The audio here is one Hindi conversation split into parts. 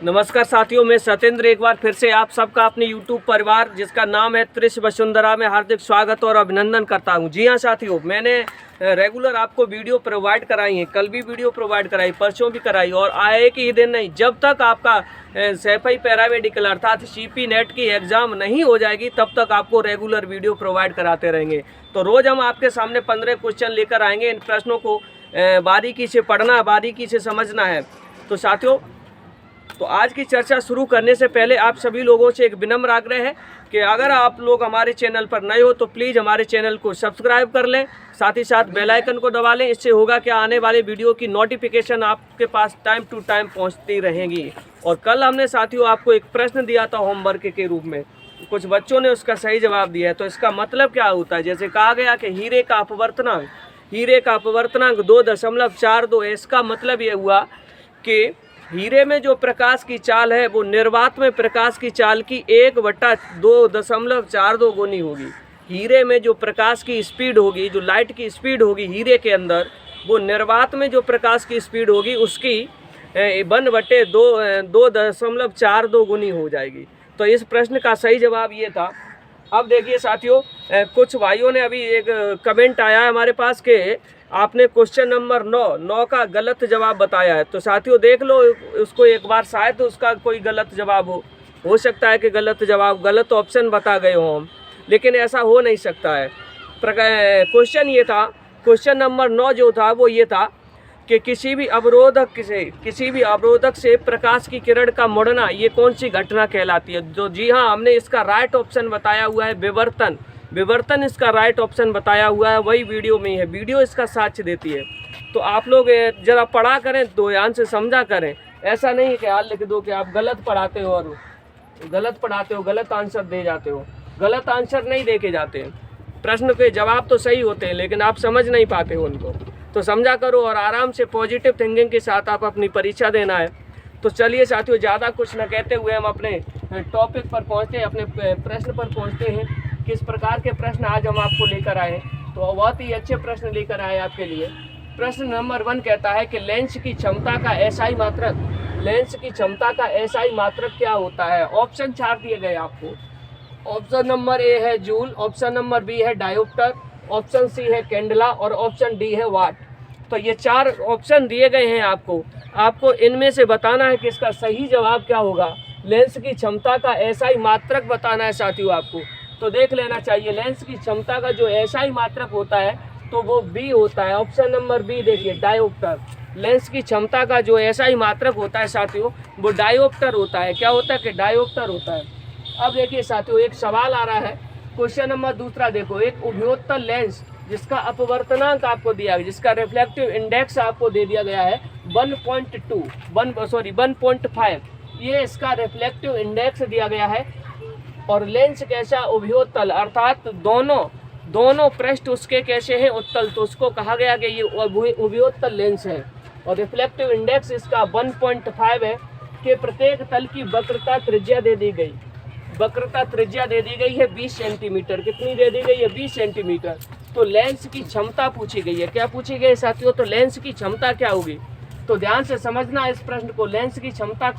नमस्कार साथियों, मैं सत्येंद्र एक बार फिर से आप सबका अपने YouTube परिवार जिसका नाम है त्रिश वसुंधरा में हार्दिक स्वागत और अभिनंदन करता हूं। जी हां साथियों, मैंने रेगुलर आपको वीडियो प्रोवाइड कराई है, कल भी वीडियो प्रोवाइड कराई, परसों भी कराई और आए कि ही दिन नहीं, जब तक आपका सैफई पैरामेडिकल अर्थात CP नेट की एग्ज़ाम नहीं हो जाएगी तब तक आपको रेगुलर वीडियो प्रोवाइड कराते रहेंगे। तो रोज़ हम आपके सामने 15 क्वेश्चन लेकर आएंगे। इन प्रश्नों को बारीकी से पढ़ना, बारीकी से समझना है। तो साथियों, तो आज की चर्चा शुरू करने से पहले आप सभी लोगों से एक विनम्र आग्रह है कि अगर आप लोग हमारे चैनल पर नए हो तो प्लीज़ हमारे चैनल को सब्सक्राइब कर लें, साथ ही साथ बेल आइकन को दबा लें। इससे होगा कि आने वाले वीडियो की नोटिफिकेशन आपके पास टाइम टू टाइम पहुंचती रहेंगी। और कल हमने साथियों आपको एक प्रश्न दिया था होमवर्क के रूप में, कुछ बच्चों ने उसका सही जवाब दिया है। तो इसका मतलब क्या होता है, जैसे कहा गया कि हीरे का अपवर्तनांक 2.42। इसका मतलब ये हुआ कि हीरे में जो प्रकाश की चाल है वो निर्वात में प्रकाश की चाल की 1/2.42 गुनी होगी। हीरे में जो प्रकाश की स्पीड होगी, जो लाइट की स्पीड होगी हीरे के अंदर, वो निर्वात में जो प्रकाश की स्पीड होगी उसकी 1/2.42 गुनी हो जाएगी। तो इस प्रश्न का सही जवाब ये था। अब देखिए साथियों, कुछ भाइयों ने अभी एक कमेंट आया है हमारे पास कि आपने क्वेश्चन नंबर 9 का गलत जवाब बताया है। तो साथियों देख लो उसको एक बार, शायद उसका कोई गलत जवाब हो सकता है कि गलत ऑप्शन बता गए हो हम, लेकिन ऐसा हो नहीं सकता है। क्वेश्चन ये था, क्वेश्चन नंबर 9 जो था वो ये था कि किसी भी अवरोधक से प्रकाश की किरण का मुड़ना ये कौन सी घटना कहलाती है। तो जी हाँ, हमने इसका राइट ऑप्शन बताया हुआ है विवर्तन इसका राइट ऑप्शन बताया हुआ है, वही वीडियो में है, वीडियो इसका साक्ष्य देती है। तो आप लोग जरा पढ़ा करें, तो ध्यान से समझा करें। ऐसा नहीं है कि हाल लिख दो कि आप गलत पढ़ाते हो और गलत आंसर दे जाते हो। गलत आंसर नहीं दे के जाते हैं, प्रश्न के जवाब तो सही होते हैं लेकिन आप समझ नहीं पाते हो उनको। तो समझा करो और आराम से पॉजिटिव थिंकिंग के साथ आप अपनी परीक्षा देना है। तो चलिए साथियों, ज़्यादा कुछ न कहते हुए हम अपने टॉपिक पर पहुँचते हैं, अपने प्रश्न पर पहुँचते हैं। किस प्रकार के प्रश्न आज हम आपको लेकर आए हैं, तो बहुत ही अच्छे प्रश्न लेकर आए आपके लिए। प्रश्न नंबर 1 कहता है कि लेंस की क्षमता का SI मात्रक क्या होता है। ऑप्शन 4 दिए गए आपको। ऑप्शन नंबर A है जूल, ऑप्शन नंबर B है डायोप्टर, ऑप्शन C है कैंडला और ऑप्शन D है वाट। तो ये 4 ऑप्शन दिए गए हैं आपको इनमें से बताना है कि इसका सही जवाब क्या होगा। लेंस की क्षमता का SI मात्रक बताना है साथियों आपको। तो देख लेना चाहिए, लेंस की क्षमता का जो SI मात्रक होता है तो वो B होता है। ऑप्शन नंबर B देखिए, डायोप्टर। लेंस की क्षमता का जो SI मात्रक होता है साथियों वो डायोप्टर होता है। क्या होता है कि डायोप्टर होता है। अब देखिए साथियों, एक सवाल आ रहा है, क्वेश्चन नंबर 2 देखो। एक उभयोत्तल लेंस जिसका अपवर्तनांक आपको दिया गया, जिसका रिफ्लेक्टिव इंडेक्स आपको दे दिया गया है 1.5, ये इसका रिफ्लेक्टिव इंडेक्स दिया गया है। और लेंस कैसा, उभयोत्तल, अर्थात दोनों पृष्ठ उसके कैसे हैं, उत्तल। तो उसको कहा गया कि ये उभयोत्तल लेंस है। और रिफ्लेक्टिव इंडेक्स इसका 1.5 है कि प्रत्येक तल की वक्रता त्रिज्या दे दी गई है 20 सेंटीमीटर। कितनी दे दी गई है, 20 सेंटीमीटर। तो लेंस की क्षमता पूछी गई है। क्या पूछी गई साथियों, तो लेंस की क्षमता क्या होगी। तो ध्यान से समझना इस प्रश्न को। लेंस की क्षमता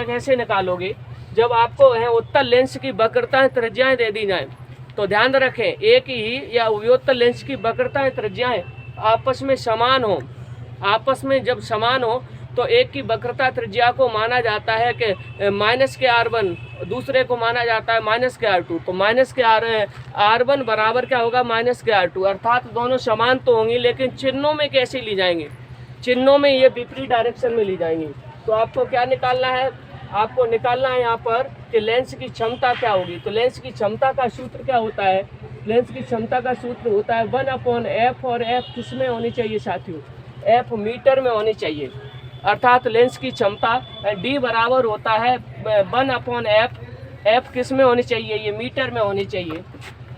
कैसे निकालोगे, जब आपको है उत्तल लेंस की वक्रताएं त्रिज्याएं दे दी जाएं। तो ध्यान रखें, एक ही या उभयोत्तल लेंस की वक्रताएं त्रिज्याएं आपस में जब समान हो तो एक की वक्रता त्रिज्या को माना जाता है कि -R1, दूसरे को माना जाता है -R2। तो R1 बराबर क्या होगा, -R2। अर्थात दोनों समान तो होंगी, लेकिन चिन्हों में कैसे ली जाएंगी, चिन्हों में ये विपरीत डायरेक्शन में ली जाएंगी। तो आपको क्या निकालना है, आपको निकालना है यहाँ पर कि लेंस की क्षमता क्या होगी। तो लेंस की क्षमता का सूत्र क्या होता है, लेंस की क्षमता का सूत्र होता है 1/f। और f किस में होनी चाहिए साथियों, f मीटर में होनी चाहिए। अर्थात लेंस की क्षमता D बराबर होता है 1/f। f किस में होनी चाहिए, ये मीटर में होनी चाहिए।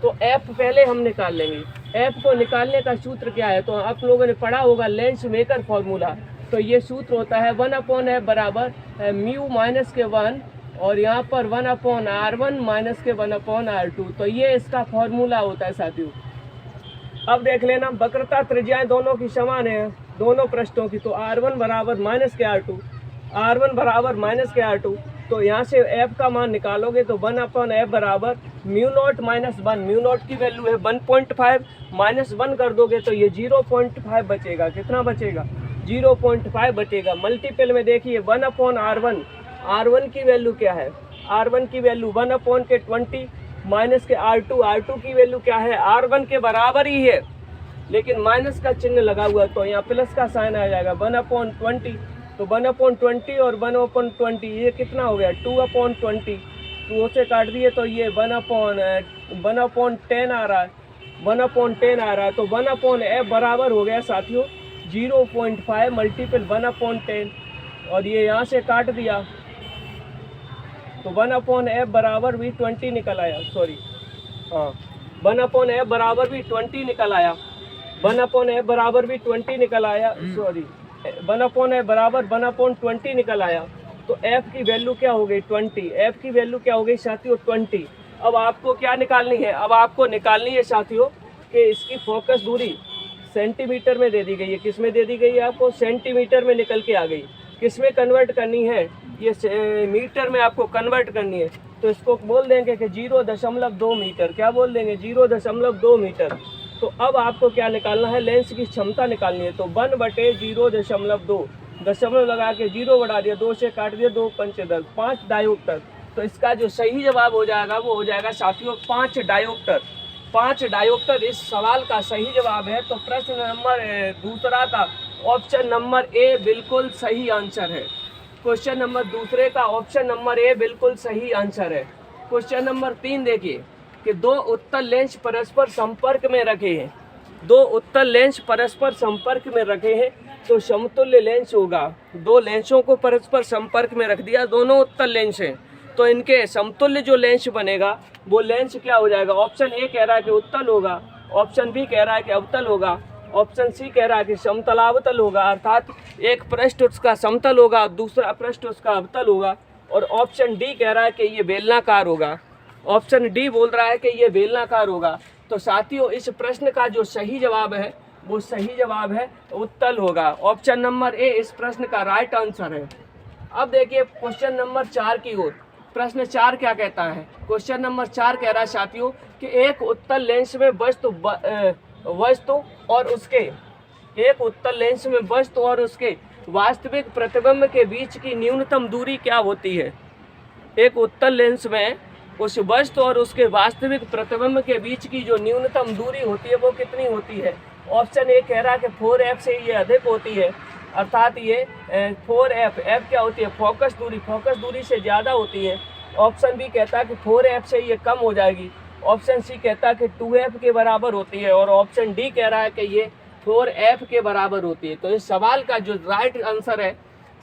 तो f पहले हम निकाल लेंगे। f को निकालने का सूत्र क्या है, तो आप लोगों ने पढ़ा होगा लेंस मेकर फॉर्मूला। तो ये सूत्र होता है 1/f बराबर μ-1 और यहाँ पर 1/R1 - 1/R2। तो ये इसका फॉर्मूला होता है साथियों। अब देख लेना, वक्रता त्रिज्याएं दोनों की समान है, दोनों पृष्ठों की। तो R1 बराबर -R2 R1 बराबर माइनस के R2, तो यहाँ से F का मान निकालोगे तो 1/F बराबर mu naught minus 1, mu naught की वैल्यू है 1.5, माइनस 1 कर दोगे तो ये 0.5 बचेगा। कितना बचेगा? 0.5 बचेगा। मल्टीपल में देखिए 1/R1, R1 की वैल्यू क्या है? R1 की वैल्यू 1/20 माइनस के R2, R2 की वैल्यू क्या है? R1 के बराबर ही है लेकिन माइनस का चिन्ह लगा हुआ, तो यहाँ प्लस का साइन आ जाएगा 1/20, तो 1/20 और 1/20 ये कितना हो गया? 2/20, 2 से काट दिए तो ये 1/10 आ रहा है, 1/10 आ रहा है। तो 1/F बराबर हो गया साथियों 0.5 मल्टीपल 1/10, और ये यहाँ से काट दिया तो 1/F बराबर भी 20 निकल आया। सॉरी, हाँ, 1/F बराबर भी 20 निकल आया, 1/F बराबर भी 20 निकल आया। सॉरी, 1/F बराबर 1/20 निकल आया। तो F की वैल्यू क्या हो गई? 20। F की वैल्यू क्या हो गई साथियों? 20। अब आपको क्या निकालनी है? अब आपको निकालनी है साथियों कि इसकी फोकस दूरी सेंटीमीटर में दे दी गई है। किस में दे दी गई है? आपको सेंटीमीटर में निकल के आ गई। किस में कन्वर्ट करनी है? ये मीटर में आपको कन्वर्ट करनी है। तो इसको बोल देंगे कि 0.2 मीटर। क्या बोल देंगे? 0.2 मीटर। तो अब आपको क्या निकालना है? लेंस की क्षमता निकालनी है। तो 1/0.2, दशमलव लगा के 0 बढ़ा दिया, 2 से काट दिया, 2 पंच 10, 5 डायोप्टर। तो इसका जो सही जवाब हो जाएगा वो हो जाएगा साथियों 5 डायोप्टर। 5 डायोप्टर इस सवाल का सही जवाब है। तो प्रश्न नंबर दूसरा का ऑप्शन नंबर ए बिल्कुल सही आंसर है। क्वेश्चन नंबर दूसरे का ऑप्शन नंबर ए बिल्कुल सही आंसर है। क्वेश्चन नंबर 3 देखिए कि 2 उत्तल लेंस परस्पर संपर्क में रखे हैं। 2 उत्तल लेंस परस्पर संपर्क में रखे हैं तो समतुल्य लेंस होगा। 2 लेंसों को परस्पर संपर्क में रख दिया, दोनों उत्तल लेंस हैं, तो इनके समतुल्य जो लेंस बनेगा वो लेंस क्या हो जाएगा? ऑप्शन ए कह रहा है कि उत्तल होगा, ऑप्शन बी कह रहा है कि अवतल होगा, ऑप्शन सी कह रहा है कि समतलावतल होगा, अर्थात एक पृष्ठ उसका समतल होगा, दूसरा पृष्ठ उसका अवतल होगा, और ऑप्शन डी कह रहा है कि ये बेलनाकार होगा। ऑप्शन डी बोल रहा है कि ये बेलनाकार होगा। तो साथियों इस प्रश्न का जो सही जवाब है वो सही जवाब है उत्तल होगा। ऑप्शन नंबर ए इस प्रश्न का राइट आंसर है। अब देखिए क्वेश्चन नंबर 4 की ओर। प्रश्न 4 क्या कहता है? क्वेश्चन नंबर 4 कह रहा है साथियों कि एक उत्तल लेंस में वस्तु और उसके वास्तविक प्रतिबिंब के बीच की न्यूनतम दूरी क्या होती है? एक उत्तल लेंस में उस वस्तु और उसके वास्तविक प्रतिबिंब के बीच की जो न्यूनतम दूरी होती है वो कितनी होती है? ऑप्शन ए कह रहा है कि 4F से ये अधिक होती है, अर्थात ये 4F, F क्या होती है? फोकस दूरी, फोकस दूरी से ज़्यादा होती है। ऑप्शन बी कहता है कि 4F से ये कम हो जाएगी। ऑप्शन सी कहता है कि 2F के बराबर होती है, और ऑप्शन डी कह रहा है कि ये 4F के बराबर होती है। तो इस सवाल का जो राइट आंसर है,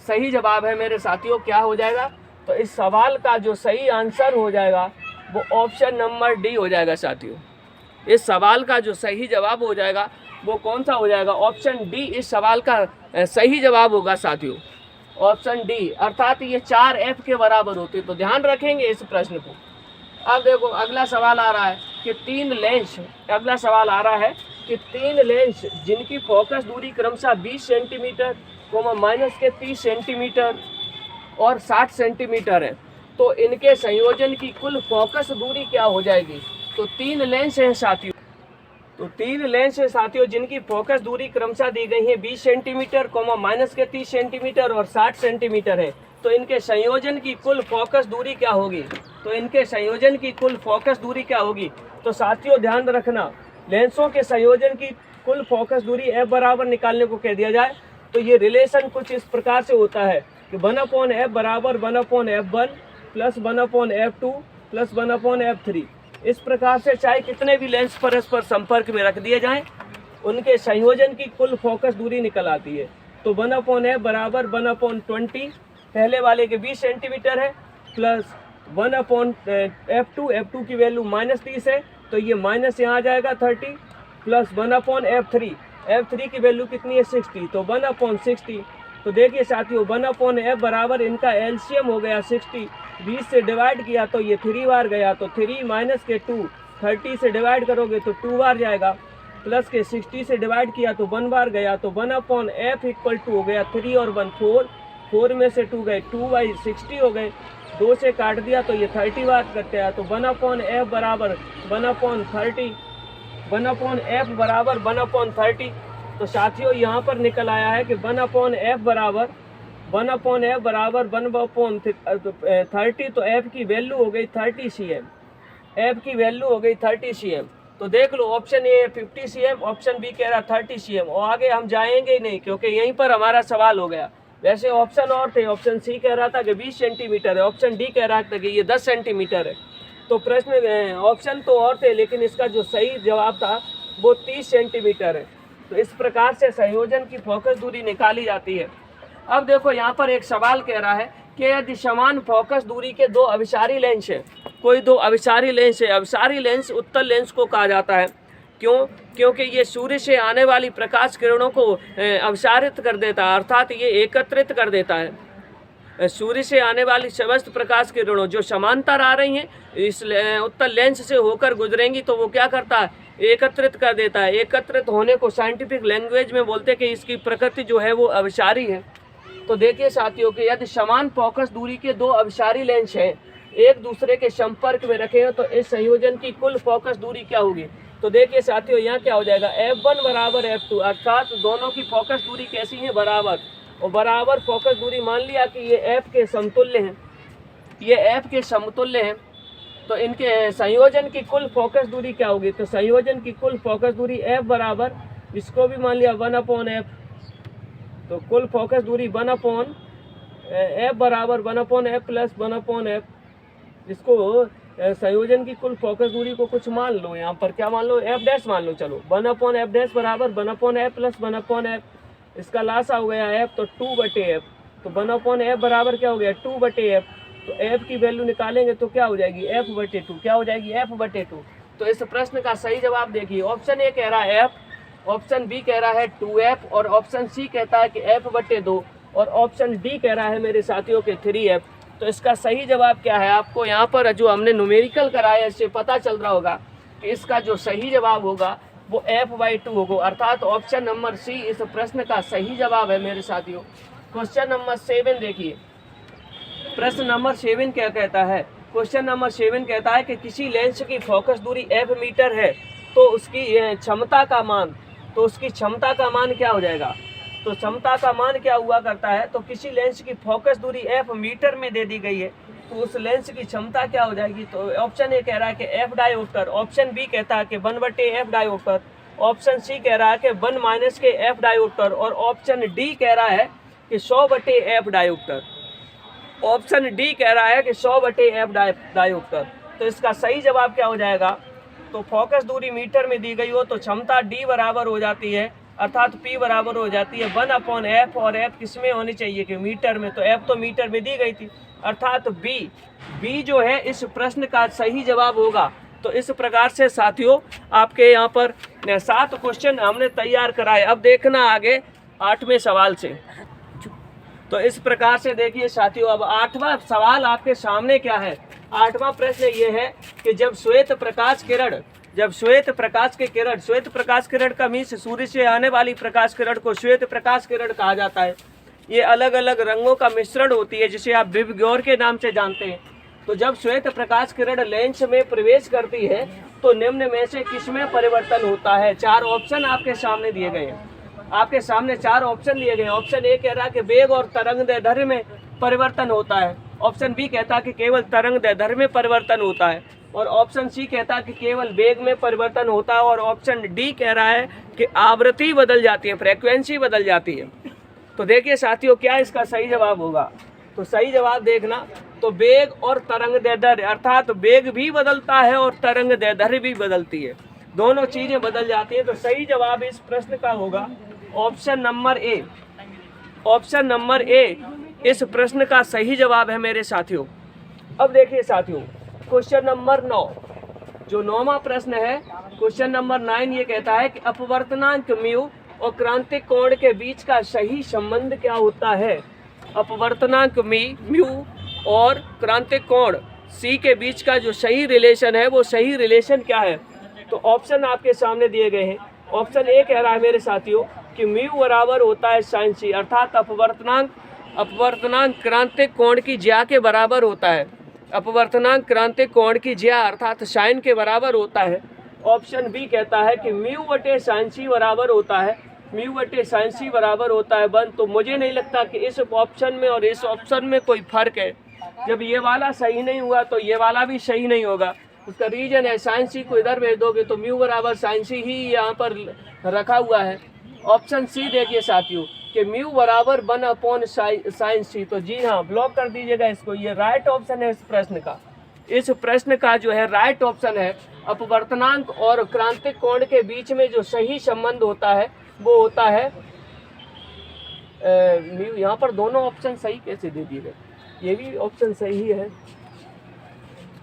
सही जवाब है मेरे साथियों, क्या हो जाएगा? तो इस सवाल का जो सही आंसर हो जाएगा वो ऑप्शन नंबर डी हो जाएगा साथियों। इस सवाल का जो सही जवाब हो जाएगा वो कौन सा हो जाएगा? ऑप्शन डी इस सवाल का सही जवाब होगा साथियों, ऑप्शन डी, अर्थात ये 4F के बराबर होती है। तो ध्यान रखेंगे इस प्रश्न को। अब देखो अगला सवाल आ रहा है कि 3 लेंस जिनकी फोकस दूरी क्रमशः 20 सेंटीमीटर, माइनस के 30 सेंटीमीटर और 60 सेंटीमीटर है, तो इनके संयोजन की कुल फोकस दूरी क्या हो जाएगी? तो 3 लेंस हैं साथियों, जिनकी फोकस दूरी क्रमशः दी गई है 20 सेंटीमीटर, माइनस के 30 सेंटीमीटर और 60 सेंटीमीटर है, तो इनके संयोजन की कुल फोकस दूरी क्या होगी? तो साथियों ध्यान रखना, लेंसों के संयोजन की कुल फोकस दूरी F बराबर निकालने को कह दिया जाए तो ये रिलेशन कुछ इस प्रकार से होता है कि 1/F बराबर 1/F1 plus 1/F2 plus 1/F3। इस प्रकार से चाहे कितने भी लेंस परस्पर संपर्क में रख दिए जाएं, उनके संयोजन की कुल फोकस दूरी निकल आती है। तो 1/F बराबर 1/20, पहले वाले के 20 सेंटीमीटर है, प्लस 1/F2, F2 की वैल्यू -30 है तो ये माइनस यहाँ आ जाएगा 30, प्लस 1/F3, F3 की वैल्यू कितनी है? 60, तो 1/60। तो देखिए साथियों 1/F बराबर इनका एलसीएम हो गया 60, 20 से डिवाइड किया तो ये 3 बार गया, तो 3 माइनस के 2, 30 से डिवाइड करोगे तो 2 बार जाएगा, प्लस के 60 से डिवाइड किया तो 1 बार गया, तो 1/F इक्वल टू हो गया 3 और 1 4, 4 में से 2 गए, 2/60 हो गए, 2 से काट दिया तो ये 30 बात करते हैं। तो 1/f बराबर 1/30, 1/f बराबर 1/30। तो साथियों यहाँ पर निकल आया है कि 1/f बराबर 1/30। तो f की वैल्यू हो गई 30 cm, f की वैल्यू हो गई 30 cm। तो देख लो option A 50 cm, option B कह रहा 30 cm, और आगे हम जाएंगे ही नहीं क्योंकि यहीं पर हमारा सवाल हो गया। वैसे ऑप्शन और थे, ऑप्शन सी कह रहा था कि 20 सेंटीमीटर है, ऑप्शन डी कह रहा था कि ये 10 सेंटीमीटर है। तो प्रश्न ऑप्शन तो और थे, लेकिन इसका जो सही जवाब था वो 30 सेंटीमीटर है। तो इस प्रकार से संयोजन की फोकस दूरी निकाली जाती है। अब देखो यहाँ पर एक सवाल कह रहा है कि यदि समान फोकस दूरी के दो अभिसारी लेंस है, कोई दो अभिसारी लेंस है, अभिसारी लेंस उत्तल लेंस को कहा जाता है। क्यों? क्योंकि ये सूर्य से आने वाली प्रकाश किरणों को अभिसारित कर देता है, अर्थात ये एकत्रित कर देता है। सूर्य से आने वाली समस्त प्रकाश किरणों जो समांतर आ रही हैं इस उत्तल लेंस से होकर गुजरेंगी तो वो क्या करता है? एकत्रित कर देता है। एकत्रित होने को साइंटिफिक लैंग्वेज में बोलते हैं कि इसकी प्रकृति जो है वो अभिसारी है। तो देखिए साथियों कि यदि समान फोकस दूरी के दो अभिसारी लेंस हैं, एक दूसरे के संपर्क में रखे हो तो इस संयोजन की कुल फोकस दूरी क्या होगी? तो देखिए साथियों यहाँ क्या हो जाएगा, F1 बराबर F2, अर्थात दोनों की फोकस दूरी कैसी है? बराबर। और बराबर फोकस दूरी मान लिया कि ये F के समतुल्य हैं, ये F के समतुल्य हैं। तो इनके संयोजन की कुल फोकस दूरी क्या होगी? तो संयोजन की कुल फोकस दूरी F बराबर, इसको भी मान लिया 1/f। तो कुल फोकस दूरी 1/f बराबर 1/f प्लस 1/f। इसको संयोजन की कुल फोकस दूरी को कुछ मान लो, यहाँ पर क्या मान लो? f डैश मान लो। चलो 1/f डैश बराबर 1/f प्लस 1/f, इसका लासा हो गया f, तो 2/f। तो 1/f बराबर क्या हो गया? 2/f। तो f की वैल्यू निकालेंगे तो क्या हो जाएगी? f/2। क्या हो जाएगी? f/2। तो इस प्रश्न का सही जवाब देखिए, ऑप्शन ए कह रहा है f, ऑप्शन बी कह रहा है 2f, और ऑप्शन सी कहता है कि f/2, और ऑप्शन डी कह रहा है मेरे साथियों के 3f। तो इसका सही जवाब क्या है? आपको यहाँ पर जो हमने न्यूमेरिकल कराया इससे पता चल रहा होगा कि इसका जो सही जवाब होगा वो f/2 होगा, अर्थात ऑप्शन नंबर सी इस प्रश्न का सही जवाब है मेरे साथियों। क्वेश्चन नंबर 7 देखिए, प्रश्न नंबर 7 क्या कहता है? क्वेश्चन नंबर 7 कहता है कि किसी लेंस की फोकस दूरी f मीटर है तो उसकी क्षमता का मान, तो उसकी क्षमता का मान क्या हो जाएगा? तो क्षमता का मान क्या हुआ करता है? तो किसी लेंस की फोकस दूरी f मीटर में दे दी गई है तो उस लेंस की क्षमता क्या हो जाएगी? तो ऑप्शन ए कह रहा है कि f डायोप्टर, ऑप्शन बी कहता है कि 1/f डायोप्टर, ऑप्शन सी कह रहा है कि 1 - के f डायोप्टर, और ऑप्शन डी कह रहा है कि 100/f डायोप्टर। ऑप्शन डी कह रहा है कि 100/f डायोप्टर। तो इसका सही जवाब क्या हो जाएगा? तो फोकस दूरी मीटर में दी गई हो तो क्षमता डी बराबर हो जाती है, अर्थात P बराबर हो जाती है 1/f, और f किस में होनी चाहिए? कि मीटर में। तो f तो मीटर में दी गई थी, अर्थात B जो है इस प्रश्न का सही जवाब होगा। तो इस प्रकार से साथियों आपके यहाँ पर 7 क्वेश्चन हमने तैयार कराए। अब देखना आगे 8वें सवाल से। तो इस प्रकार से देखिए साथियों, अब 8वां सवाल आपके सामने क्या है? 8वां प्रश्न ये है कि जब श्वेत प्रकाश किरण का मीन्स सूर्य से आने वाली प्रकाश किरण को श्वेत प्रकाश किरण कहा जाता है। ये अलग अलग रंगों का मिश्रण होती है जिसे आप विबग्योर के नाम से जानते हैं। तो जब श्वेत प्रकाश किरण लेंस में प्रवेश करती है तो निम्न में से किसमें परिवर्तन होता है? 4 ऑप्शन आपके सामने दिए गए हैं, आपके सामने 4 ऑप्शन दिए गए हैं। ऑप्शन ए कह रहा है कि वेग और तरंग दैर्ध्य में परिवर्तन होता है, ऑप्शन बी कहता है कि केवल तरंग दैर्ध्य में परिवर्तन होता है, और ऑप्शन सी कहता है कि केवल वेग में परिवर्तन होता है, और ऑप्शन डी कह रहा है कि आवृत्ति बदल जाती है, फ्रीक्वेंसी बदल जाती है। तो देखिए साथियों क्या इसका सही जवाब होगा? तो सही जवाब देखना, तो वेग और तरंग दैर्ध्य, अर्थात वेग भी बदलता है और तरंग दैर्ध्य भी बदलती है, दोनों चीजें बदल जाती है। तो सही जवाब इस प्रश्न का होगा option number A. Option number A इस प्रश्न का सही जवाब है मेरे साथियों। अब देखिए साथियों क्वेश्चन नंबर 9, जो 9वां प्रश्न है, क्वेश्चन नंबर 9 ये कहता है कि अपवर्तनांक म्यू और क्रांतिक कोण के बीच का सही संबंध क्या होता है? अपवर्तनांक म्यू और क्रांतिक कोण सी के बीच का जो सही रिलेशन है वो सही रिलेशन क्या है? तो ऑप्शन आपके सामने दिए गए हैं। ऑप्शन ए कह रहा है मेरे साथियों कि म्यू बराबर होता है sin c, अर्थात अपवर्तनांक अपवर्तनांक क्रांतिक कोण की ज्या के बराबर होता है। अपवर्तनांक क्रांतिक कोण की ज्या अर्थात साइन के बराबर होता है। ऑप्शन बी कहता है कि म्यू बटे साइन सी बराबर होता है, म्यू बटे साइन सी बराबर होता है 1। तो मुझे नहीं लगता कि इस ऑप्शन में और इस ऑप्शन में कोई फर्क है। जब ये वाला सही नहीं हुआ तो ये वाला भी सही नहीं होगा। उसका रीजन है साइन सी को इधर भेज दोगे तो म्यू बराबर साइन सी ही यहाँ पर रखा हुआ है। ऑप्शन सी देखिए साथियों कि म्यू बराबर 1 साइन सी। तो जी हाँ, ब्लॉक कर दीजिएगा इसको। ये राइट ऑप्शन है इस प्रश्न का। इस प्रश्न का जो है राइट ऑप्शन है अपवर्तनांक और क्रांतिक कोण के बीच में जो सही संबंध होता है वो होता है म्यू। यहाँ पर दोनों ऑप्शन सही कैसे दे दिए गए, ये भी ऑप्शन सही है।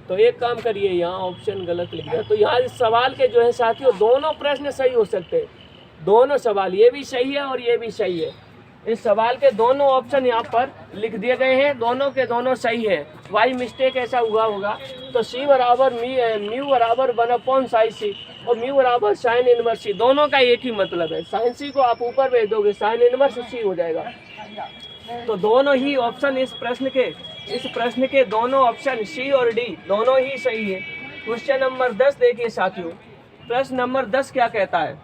तो एक काम करिए, यहाँ ऑप्शन गलत लिख दिया। तो यहाँ इस सवाल के जो है साथियों दोनों प्रश्न सही हो सकते हैं। दोनों सवाल, ये भी सही है और ये भी सही है। इस सवाल के दोनों ऑप्शन यहाँ पर लिख दिए गए हैं, दोनों के दोनों सही है। वाई मिस्टेक ऐसा हुआ होगा। तो सी बराबर म्यू बराबर 1 साइन सी और म्यू बराबर साइन इनवर्स सी, दोनों का एक ही मतलब है। साइन सी को आप ऊपर भेज दोगे, साइन इनवर्स सी हो जाएगा। तो दोनों ही ऑप्शन इस प्रश्न के दोनों ऑप्शन सी और डी दोनों ही सही है। क्वेश्चन नंबर 10 देखिए साथियों। प्रश्न नंबर 10 क्या कहता है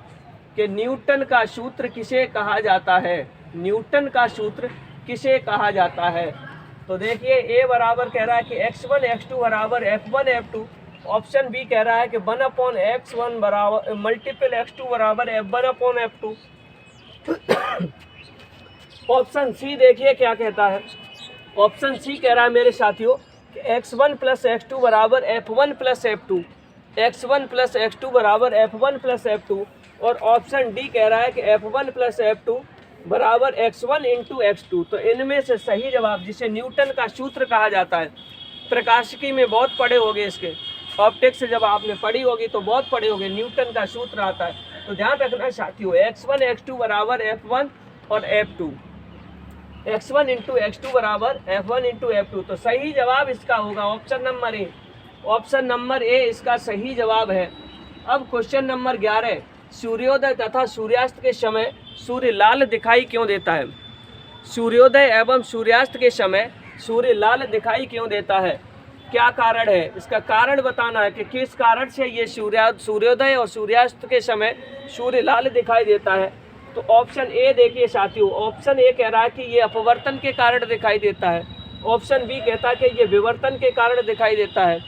कि न्यूटन का सूत्र किसे कहा जाता है। न्यूटन का सूत्र किसे कहा जाता है। तो देखिए ए बराबर कह रहा है कि x1 x2 बराबर f1 f2। ऑप्शन बी कह रहा है कि 1/x1 बराबर मल्टीपल x2 बराबर f1/f2। ऑप्शन सी देखिए क्या कहता है। ऑप्शन सी कह रहा है मेरे साथियों कि x1 प्लस x2 बराबर f1 plus f2, x1 plus x2 बराबर f1 प्लस f2। और ऑप्शन डी कह रहा है कि f1 प्लस f2 बराबर x1 इंटू x2। तो इनमें से सही जवाब, जिसे न्यूटन का सूत्र कहा जाता है, प्रकाशिकी में बहुत पढ़े होंगे, इसके ऑप्टिक्स जब आपने पढ़ी होगी तो बहुत पढ़े होंगे, न्यूटन का सूत्र आता है। तो ध्यान रखना साथियों, x1 x2 बराबर f1 और f2, x1 इंटू x2 बराबर f1 इंटू f2। तो सही जवाब इसका होगा option number A. Option number A इसका सही जवाब है। अब क्वेश्चन नंबर 11, सूर्योदय तथा सूर्यास्त के समय सूर्य लाल दिखाई क्यों देता है। सूर्योदय एवं सूर्यास्त के समय सूर्य लाल दिखाई क्यों देता है, क्या कारण है, इसका कारण बताना है कि किस कारण से ये सूर्योदय और सूर्यास्त के समय सूर्य लाल दिखाई देता है। तो ऑप्शन ए देखिए साथियों, ऑप्शन ए कह रहा है कि ये अपवर्तन के कारण दिखाई देता है। ऑप्शन बी कहता है कि ये विवर्तन के कारण दिखाई देता है।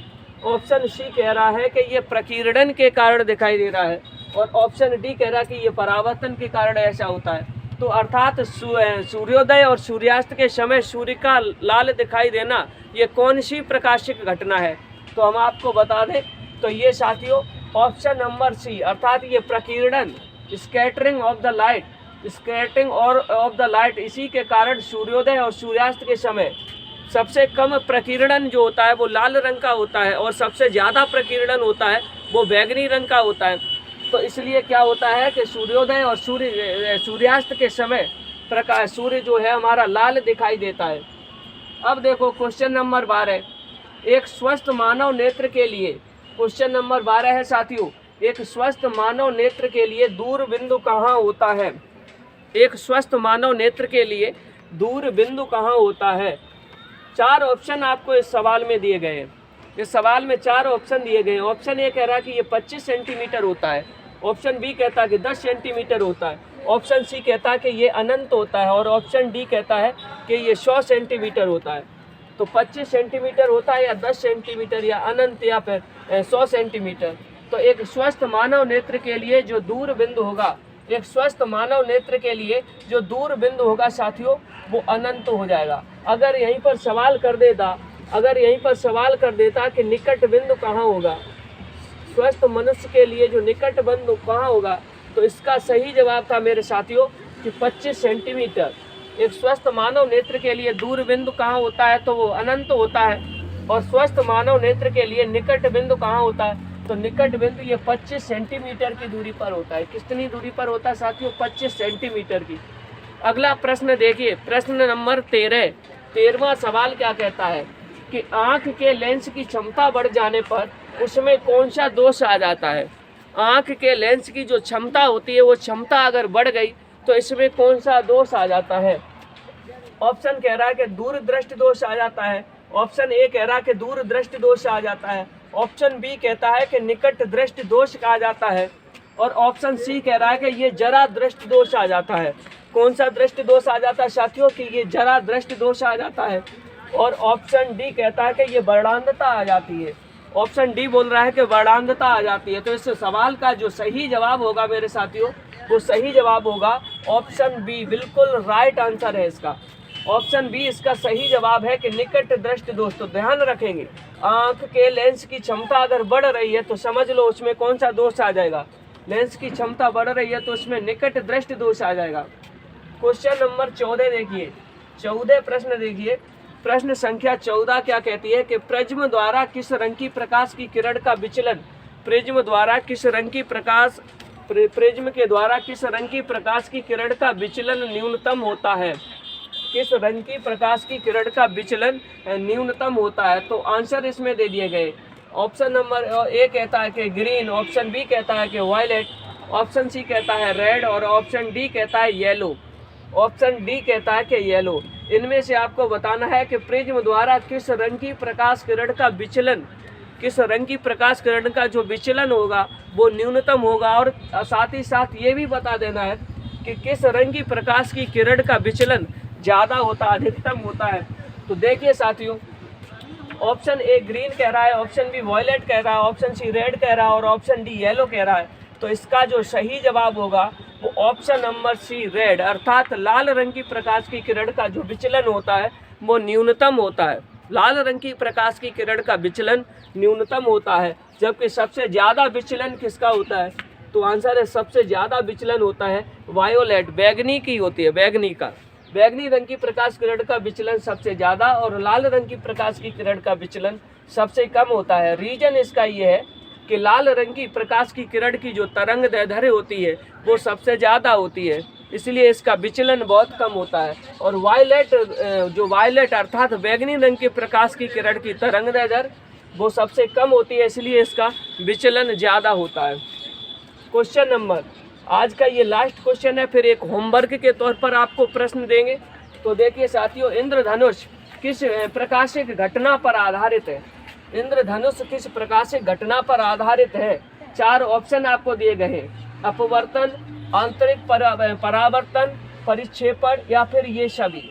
ऑप्शन सी कह रहा है कि ये प्रकीर्णन के कारण दिखाई दे रहा है। और ऑप्शन डी कह रहा है कि ये परावर्तन के कारण ऐसा होता है। तो अर्थात सूर्योदय और सूर्यास्त के समय सूर्य का लाल दिखाई देना ये कौन सी प्रकाशिक घटना है। तो हम आपको बता दें तो ये साथियों ऑप्शन नंबर सी, अर्थात ये प्रकीर्णन, scattering of the light, scattering और ऑफ द लाइट, इसी के कारण सूर्योदय और सूर्यास्त के समय सबसे कम प्रकीर्णन जो होता है वो लाल रंग का होता है और सबसे ज़्यादा प्रकीर्णन होता है वो बैगनी रंग का होता है। तो इसलिए क्या होता है कि सूर्योदय और सूर्यास्त के समय प्रकाश सूर्य जो है हमारा लाल दिखाई देता है। अब देखो क्वेश्चन नंबर 12, एक स्वस्थ मानव नेत्र के लिए, क्वेश्चन नंबर 12 है साथियों, एक स्वस्थ मानव नेत्र के लिए दूर बिंदु कहाँ होता है। एक स्वस्थ मानव नेत्र के लिए दूर बिंदु कहाँ होता है। 4 ऑप्शन आपको इस सवाल में दिए गए हैं। इस सवाल में 4 ऑप्शन दिए गए हैं। ऑप्शन ए कह रहा है कि ये 25 सेंटीमीटर होता है। ऑप्शन बी कहता है कि 10 सेंटीमीटर होता है। ऑप्शन सी कहता है कि ये अनंत होता है। और ऑप्शन डी कहता है कि ये 100 सेंटीमीटर होता है। तो 25 सेंटीमीटर होता है या 10 सेंटीमीटर या अनंत या फिर 100 सेंटीमीटर। तो एक स्वस्थ मानव नेत्र के लिए जो दूर बिंदु होगा, एक स्वस्थ मानव नेत्र के लिए जो दूर बिंदु होगा साथियों वो अनंत हो जाएगा। अगर यहीं पर सवाल कर देता कि निकट बिंदु कहाँ होगा, स्वस्थ मनुष्य के लिए जो निकट बिंदु कहाँ होगा, तो इसका सही जवाब था मेरे साथियों कि 25 सेंटीमीटर। एक स्वस्थ मानव नेत्र के लिए दूर बिंदु कहाँ होता है तो वो अनंत होता है। और स्वस्थ मानव नेत्र के लिए निकट बिंदु कहाँ होता है तो निकट बिंदु ये 25 सेंटीमीटर की दूरी पर होता है। कितनी दूरी पर होता है साथियों, 25 सेंटीमीटर की। अगला प्रश्न देखिए, प्रश्न नंबर 13वां सवाल क्या कहता है कि आँख के लेंस की क्षमता बढ़ जाने पर उसमें कौन सा दोष आ जाता है। आँख के लेंस की जो क्षमता होती है वो क्षमता अगर बढ़ गई तो इसमें कौन सा दोष आ जाता है। ऑप्शन कह रहा है कि दूर दृष्टि दोष आ जाता है, ऑप्शन ए कह रहा है कि दूर दृष्टि दोष आ जाता है, ऑप्शन बी कहता है कि निकट दृष्टि दोष आ जाता है, और ऑप्शन सी कह रहा है कि ये जरा दृष्टि दोष आ जाता है। कौन सा दृष्टि दोष आ जाता है साथियों? कि ये जरा दृष्टि दोष आ जाता है। और ऑप्शन डी कहता है कि ये वर्णांधता आ जाती है। ऑप्शन डी बोल रहा है कि वर्णांधता आ जाती है। तो इस सवाल का जो सही जवाब होगा मेरे साथियों, वो सही जवाब होगा ऑप्शन बी। बिल्कुल राइट आंसर है इसका। ऑप्शन बी इसका सही जवाब है कि निकट दृष्टि दोष। तो ध्यान रखेंगे, आंख के लेंस की क्षमता अगर बढ़ रही है तो समझ लो उसमें कौन सा दोष आ जाएगा। लेंस की क्षमता बढ़ रही है तो उसमें निकट दृष्टि दोष आ जाएगा। क्वेश्चन नंबर 14 देखिए, 14 प्रश्न देखिए। प्रश्न संख्या 14 क्या कहती है कि प्रिज्म द्वारा किस रंग की प्रकाश की किरण का विचलन, प्रिज्म द्वारा किस रंग की प्रकाश, प्रिज्म के द्वारा किस रंग की प्रकाश की किरण का विचलन न्यूनतम होता है? किस रंग की प्रकाश की किरण का विचलन न्यूनतम होता है? तो आंसर इसमें दे दिए गए। ऑप्शन नंबर ए कहता है कि ग्रीन, ऑप्शन बी कहता है कि वायलेट, ऑप्शन सी कहता है रेड और ऑप्शन डी कहता है येलो। ऑप्शन डी कहता है कि येलो। इनमें से आपको बताना है कि प्रिज्म द्वारा किस रंग की प्रकाश किरण का विचलन, किस रंग की प्रकाश किरण का जो विचलन होगा वो न्यूनतम होगा। और साथ ही साथ ये भी बता देना है कि किस रंग की प्रकाश की किरण का विचलन ज़्यादा होता है, अधिकतम होता है। तो देखिए साथियों, ऑप्शन ए ग्रीन कह रहा है, ऑप्शन बी वॉयलेट कह रहा है, ऑप्शन सी रेड कह रहा है और ऑप्शन डी येलो कह रहा है। तो इसका जो सही जवाब होगा वो ऑप्शन नंबर सी रेड, अर्थात लाल रंग की प्रकाश की किरण का जो विचलन होता है वो न्यूनतम होता है। लाल रंग की प्रकाश की किरण का विचलन न्यूनतम होता है, जबकि सबसे ज़्यादा विचलन किसका होता है? तो आंसर है सबसे ज़्यादा विचलन होता है वायोलेट, बैगनी की होती है, बैगनी का। बैगनी रंग की प्रकाश किरण का विचलन सबसे ज़्यादा और लाल रंग की प्रकाश की किरण का विचलन सबसे कम होता है। रीजन इसका ये है कि लाल रंग की प्रकाश की किरण की जो तरंग दैर्ध्य होती है वो सबसे ज़्यादा होती है, इसलिए इसका विचलन बहुत कम होता है। और वायलेट, जो वायलेट अर्थात बैगनी रंग की प्रकाश की किरण की तरंग दैर्ध्य वो सबसे कम होती है, इसलिए इसका विचलन ज़्यादा होता है। क्वेश्चन नंबर, आज का ये लास्ट क्वेश्चन है, फिर एक होमवर्क के तौर पर आपको प्रश्न देंगे। तो देखिए साथियों, इंद्रधनुष किस प्रकाशिक घटना पर आधारित है? इंद्रधनुष किस प्रकाशिक घटना पर आधारित है? 4 ऑप्शन आपको दिए गए हैं, अपवर्तन, आंतरिक परावर्तन, परिक्षेपण या फिर ये सभी।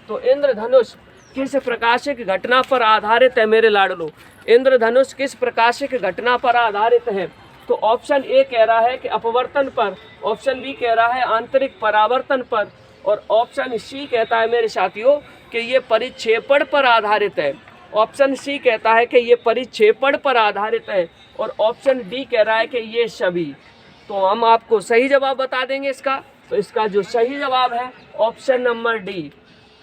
तो इंद्रधनुष किस प्रकाशिक घटना पर आधारित है मेरे लाडलो? इंद्रधनुष किस प्रकाशिक घटना पर आधारित है? तो ऑप्शन ए कह रहा है कि अपवर्तन पर, ऑप्शन बी कह रहा है आंतरिक परावर्तन पर और ऑप्शन सी कहता है मेरे साथियों कि ये परिक्षेपण पर आधारित है। ऑप्शन सी कहता है कि ये परिक्षेपण पर आधारित है और ऑप्शन डी कह रहा है कि ये सभी। तो हम आपको सही जवाब बता देंगे इसका। तो इसका जो सही जवाब है option number D,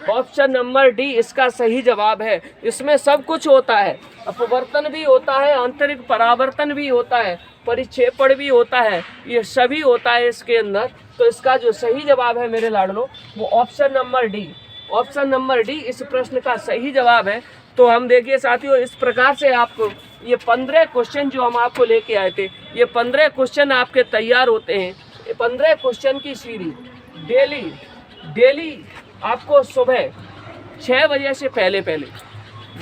option number D इसका सही जवाब है। इसमें सब कुछ होता है, अपवर्तन भी होता है, आंतरिक परावर्तन भी होता है, परिक्षेपण भी होता है, ये सभी होता है इसके अंदर। तो इसका जो सही जवाब है मेरे लाडलो वो option number D, option number D इस प्रश्न का सही जवाब है। तो हम देखिए साथियों, इस प्रकार से आपको ये 15 क्वेश्चन जो हम आपको लेके आए थे, ये 15 क्वेश्चन आपके तैयार होते हैं। 15 क्वेश्चन की सीरीज डेली आपको सुबह 6 बजे से पहले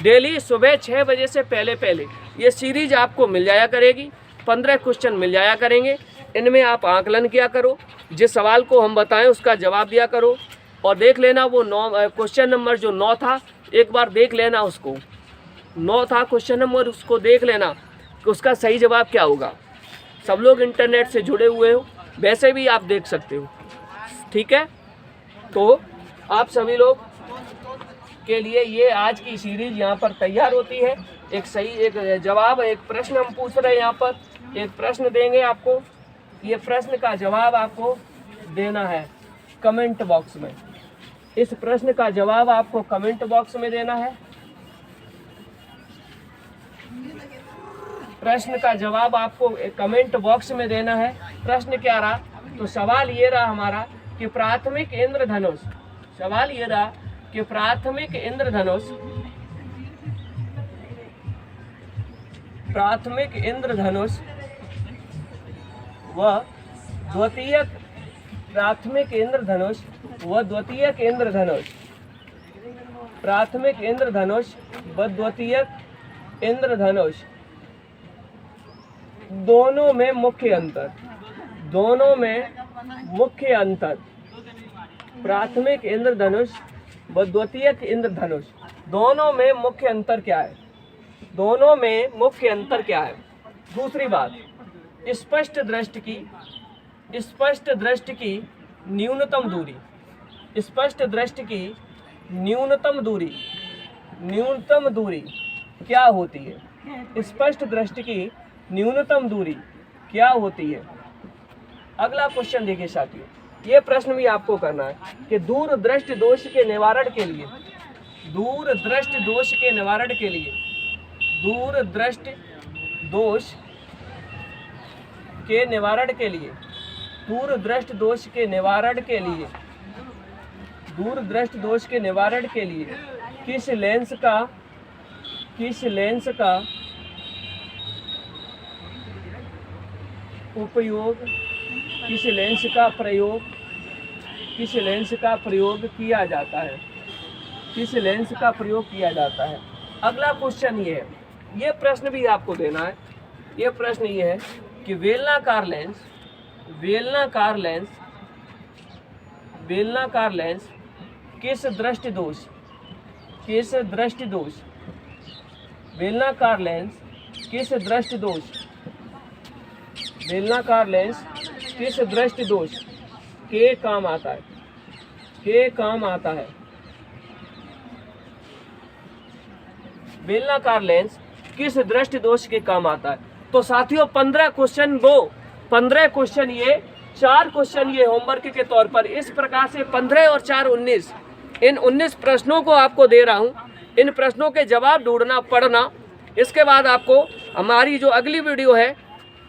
डेली सुबह 6 बजे से पहले ये सीरीज आपको मिल जाया करेगी। 15 क्वेश्चन मिल जाया करेंगे। इनमें आप आकलन किया करो, जिस सवाल को हम बताएं उसका जवाब दिया करो और देख लेना वो 9 क्वेश्चन नंबर जो 9 था, एक बार देख लेना उसको। 9 था क्वेश्चन नंबर, उसको देख लेना कि उसका सही जवाब क्या होगा। सब लोग इंटरनेट से जुड़े हुए हो, वैसे भी आप देख सकते हो, ठीक है। तो आप सभी लोग के लिए ये आज की सीरीज यहाँ पर तैयार होती है। एक सही एक जवाब, एक प्रश्न हम पूछ रहे हैं, यहाँ पर एक प्रश्न देंगे आपको। ये प्रश्न का जवाब आपको देना है कमेंट बॉक्स में। इस प्रश्न का जवाब आपको कमेंट बॉक्स में देना है। प्रश्न का जवाब आपको कमेंट बॉक्स में देना है। प्रश्न क्या रहा? तो सवाल ये रहा हमारा कि प्राथमिक इंद्रधनुष, सवाल ये रहा कि प्राथमिक इंद्रधनुष व द्वितीयक इंद्रधनुष प्राथमिक इंद्रधनुष व द्वितीयक इंद्रधनुष दोनों में मुख्य अंतर, दोनों में मुख्य अंतर, प्राथमिक इंद्रधनुष व द्वितीयक इंद्रधनुष दोनों में मुख्य अंतर क्या है, दोनों में मुख्य अंतर क्या है। दूसरी बात, स्पष्ट दृष्टि की न्यूनतम दूरी, स्पष्ट दृष्टि की न्यूनतम दूरी क्या होती है, स्पष्ट दृष्टि की न्यूनतम दूरी क्या होती है। अगला क्वेश्चन देखिए साथियों, ये प्रश्न भी आपको करना है कि दूर दृष्टि दोष के निवारण के लिए, दूर दृष्टि दोष के निवारण के लिए, दूर दृष्टि दोष के निवारण के लिए, दूर दृष्टि दोष के निवारण के लिए, दूर दृष्टि दोष के निवारण के लिए किस लेंस का उपयोग, किस लेंस का प्रयोग किया जाता है, किस लेंस का प्रयोग किया जाता है। अगला क्वेश्चन ये है, ये प्रश्न भी आपको देना है। ये प्रश्न ये है कि बेलनाकार लेंस किस दृष्टि दोष, बेलनाकार लेंस किस दृष्टि दोष के काम आता है, बेलनाकार लेंस किस दृष्टि दोष के काम आता है। तो साथियों 15 क्वेश्चन 4 क्वेश्चन ये होमवर्क के तौर पर, इस प्रकार से 15 और 4 19, इन 19 प्रश्नों को आपको दे रहा हूँ। इन प्रश्नों के जवाब ढूंढना, पढ़ना। इसके बाद आपको हमारी जो अगली वीडियो है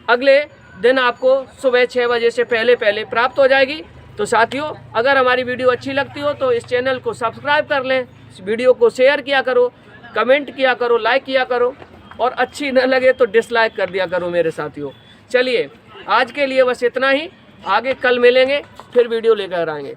अगले दिन आपको सुबह 6 बजे से पहले प्राप्त हो जाएगी। तो साथियों अगर हमारी वीडियो अच्छी लगती हो तो इस चैनल को सब्सक्राइब कर लें, इस वीडियो को शेयर किया करो, कमेंट किया करो, लाइक किया करो, और अच्छी न लगे तो डिसलाइक कर दिया करो मेरे साथियों। चलिए आज के लिए बस इतना ही, आगे कल मिलेंगे, फिर वीडियो लेकर आएंगे।